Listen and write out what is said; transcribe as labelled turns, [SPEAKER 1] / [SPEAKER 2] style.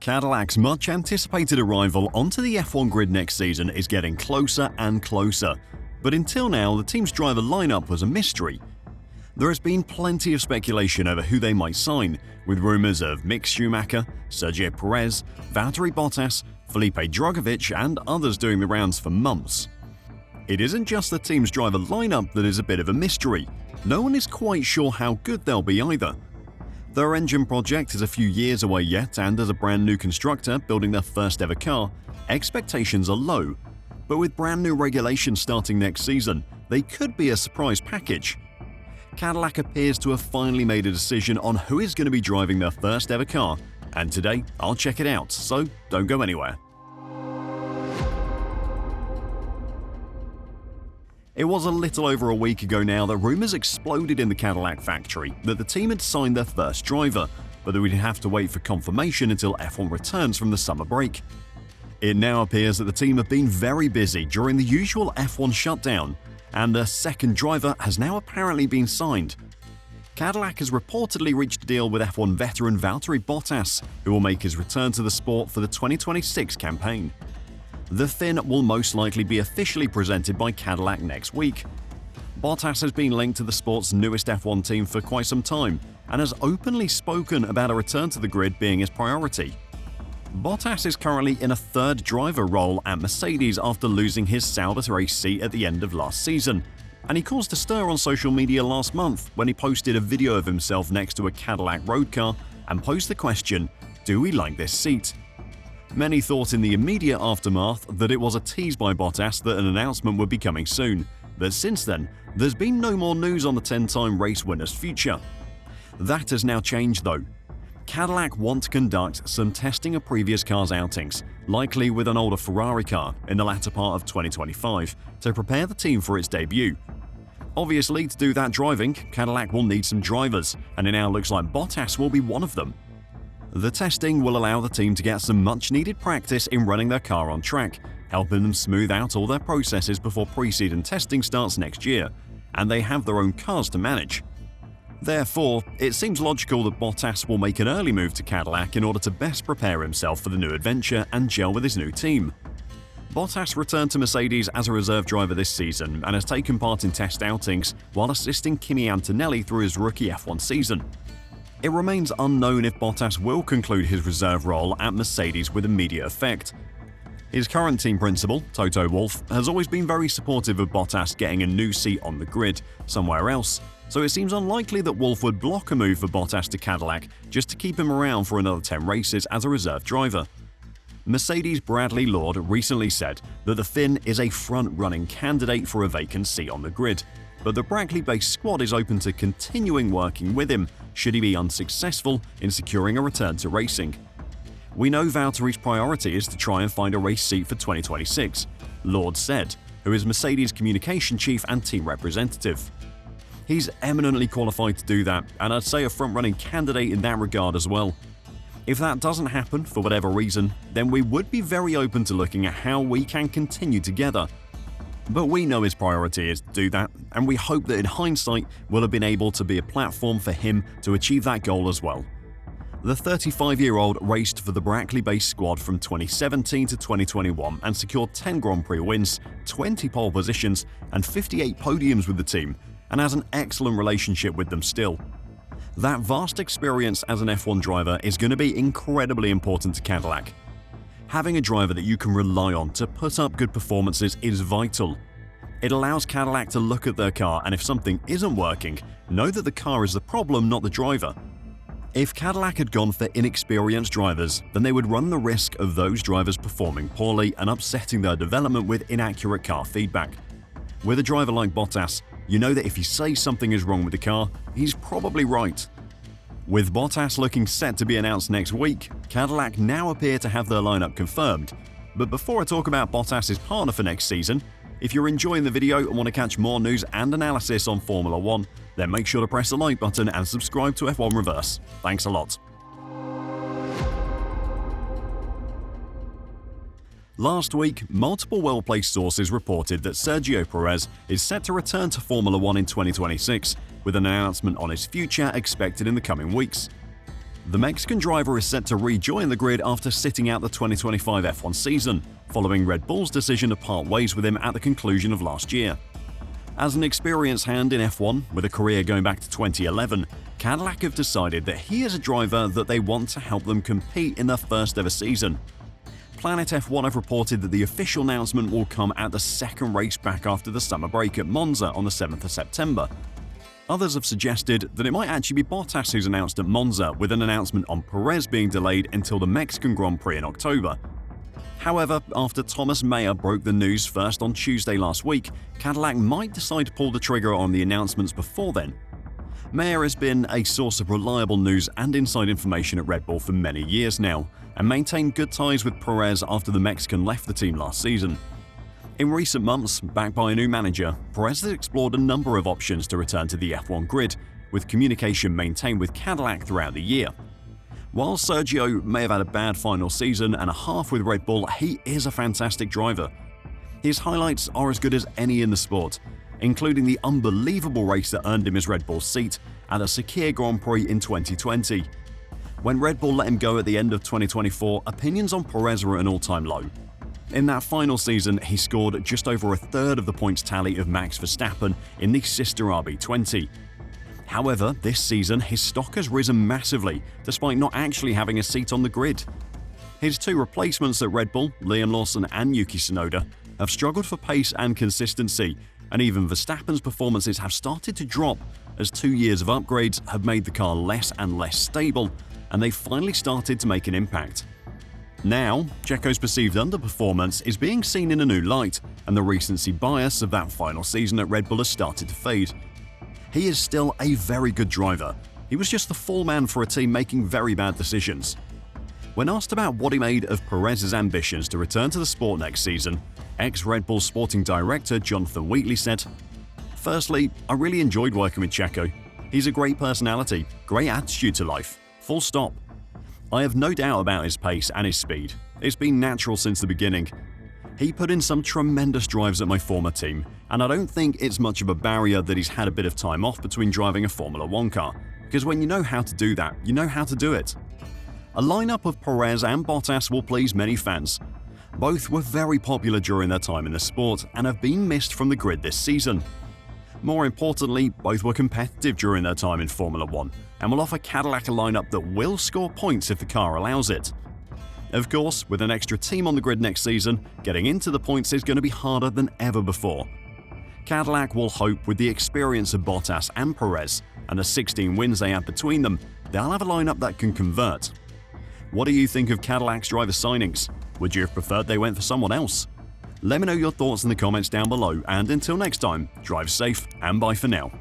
[SPEAKER 1] Cadillac's much-anticipated arrival onto the F1 grid next season is getting closer and closer, but until now the team's driver lineup was a mystery. There has been plenty of speculation over who they might sign, with rumours of Mick Schumacher, Sergio Perez, Valtteri Bottas, Felipe Drugovich and others doing the rounds for months. It isn't just the team's driver lineup that is a bit of a mystery. No one is quite sure how good they'll be either. Their engine project is a few years away yet, and as a brand new constructor building their first ever car, expectations are low. But with brand new regulations starting next season, they could be a surprise package. Cadillac appears to have finally made a decision on who is going to be driving their first ever car, and today I'll check it out, so don't go anywhere. It was a little over a week ago now that rumours exploded in the Cadillac factory that the team had signed their first driver, but that we'd have to wait for confirmation until F1 returns from the summer break. It now appears that the team have been very busy during the usual F1 shutdown, and a second driver has now apparently been signed. Cadillac has reportedly reached a deal with F1 veteran Valtteri Bottas, who will make his return to the sport for the 2026 campaign. The Finn will most likely be officially presented by Cadillac next week. Bottas has been linked to the sport's newest F1 team for quite some time and has openly spoken about a return to the grid being his priority. Bottas is currently in a third driver role at Mercedes after losing his Sauber race seat at the end of last season, and he caused a stir on social media last month when he posted a video of himself next to a Cadillac road car and posed the question, "Do we like this seat?" Many thought in the immediate aftermath that it was a tease by Bottas that an announcement would be coming soon, but since then, there's been no more news on the 10-time race winner's future. That has now changed though. Cadillac want to conduct some testing of previous cars' outings, likely with an older Ferrari car, in the latter part of 2025, to prepare the team for its debut. Obviously, to do that driving, Cadillac will need some drivers, and it now looks like Bottas will be one of them. The testing will allow the team to get some much-needed practice in running their car on track, helping them smooth out all their processes before pre-season testing starts next year, and they have their own cars to manage. Therefore, it seems logical that Bottas will make an early move to Cadillac in order to best prepare himself for the new adventure and gel with his new team. Bottas returned to Mercedes as a reserve driver this season and has taken part in test outings while assisting Kimi Antonelli through his rookie F1 season. It remains unknown if Bottas will conclude his reserve role at Mercedes with immediate effect. His current team principal, Toto Wolff, has always been very supportive of Bottas getting a new seat on the grid somewhere else, so it seems unlikely that Wolff would block a move for Bottas to Cadillac just to keep him around for another 10 races as a reserve driver. Mercedes' Bradley Lord recently said that the Finn is a front-running candidate for a vacant seat on the grid, but the Brackley-based squad is open to continuing working with him should he be unsuccessful in securing a return to racing. "We know Valtteri's priority is to try and find a race seat for 2026, Lord said, who is Mercedes' communication chief and team representative. He's eminently qualified to do that, and I'd say a front-running candidate in that regard as well. If that doesn't happen for whatever reason, then we would be very open to looking at how we can continue together. But we know his priority is to do that, and we hope that in hindsight we'll have been able to be a platform for him to achieve that goal as well." The 35-year-old raced for the Brackley-based squad from 2017 to 2021 and secured 10 Grand Prix wins, 20 pole positions, and 58 podiums with the team, and has an excellent relationship with them still. That vast experience as an F1 driver is going to be incredibly important to Cadillac. Having a driver that you can rely on to put up good performances is vital. It allows Cadillac to look at their car, and if something isn't working, know that the car is the problem, not the driver. If Cadillac had gone for inexperienced drivers, then they would run the risk of those drivers performing poorly and upsetting their development with inaccurate car feedback. With a driver like Bottas, you know that if he says something is wrong with the car, he's probably right. With Bottas looking set to be announced next week, Cadillac now appear to have their lineup confirmed. But before I talk about Bottas' partner for next season, if you're enjoying the video and want to catch more news and analysis on Formula 1, then make sure to press the like button and subscribe to F1 Reverse. Thanks a lot. Last week, multiple well-placed sources reported that Sergio Perez is set to return to Formula 1 in 2026, with an announcement on his future expected in the coming weeks. The Mexican driver is set to rejoin the grid after sitting out the 2025 F1 season, following Red Bull's decision to part ways with him at the conclusion of last year. As an experienced hand in F1, with a career going back to 2011, Cadillac have decided that he is a driver that they want to help them compete in their first ever season. Planet F1 have reported that the official announcement will come at the second race back after the summer break at Monza on the 7th of September. Others have suggested that it might actually be Bottas who's announced at Monza, with an announcement on Perez being delayed until the Mexican Grand Prix in October. However, after Thomas Mayer broke the news first on Tuesday last week, Cadillac might decide to pull the trigger on the announcements before then. Mayer has been a source of reliable news and inside information at Red Bull for many years now, and maintained good ties with Perez after the Mexican left the team last season. In recent months, backed by a new manager, Perez has explored a number of options to return to the F1 grid, with communication maintained with Cadillac throughout the year. While Sergio may have had a bad final season and a half with Red Bull, he is a fantastic driver. His highlights are as good as any in the sport, including the unbelievable race that earned him his Red Bull seat at the Sakir Grand Prix in 2020. When Red Bull let him go at the end of 2024, opinions on Perez were at an all-time low. In that final season, he scored just over a third of the points tally of Max Verstappen in the sister RB20. However, this season his stock has risen massively, despite not actually having a seat on the grid. His two replacements at Red Bull, Liam Lawson and Yuki Tsunoda, have struggled for pace and consistency, and even Verstappen's performances have started to drop as 2 years of upgrades have made the car less and less stable, and they've finally started to make an impact. Now, Checo's perceived underperformance is being seen in a new light, and the recency bias of that final season at Red Bull has started to fade. He is still a very good driver. He was just the fall man for a team making very bad decisions. When asked about what he made of Perez's ambitions to return to the sport next season, ex-Red Bull sporting director Jonathan Wheatley said, "Firstly, I really enjoyed working with Checo. He's a great personality, great attitude to life. Full stop. I have no doubt about his pace and his speed. It's been natural since the beginning. He put in some tremendous drives at my former team, and I don't think it's much of a barrier that he's had a bit of time off between driving a Formula 1 car, because when you know how to do that, you know how to do it." A lineup of Perez and Bottas will please many fans. Both were very popular during their time in the sport and have been missed from the grid this season. More importantly, both were competitive during their time in Formula 1 and will offer Cadillac a lineup that will score points if the car allows it. Of course, with an extra team on the grid next season, getting into the points is going to be harder than ever before. Cadillac will hope with the experience of Bottas and Perez and the 16 wins they have between them, they'll have a lineup that can convert. What do you think of Cadillac's driver signings? Would you have preferred they went for someone else? Let me know your thoughts in the comments down below, and until next time, drive safe and bye for now.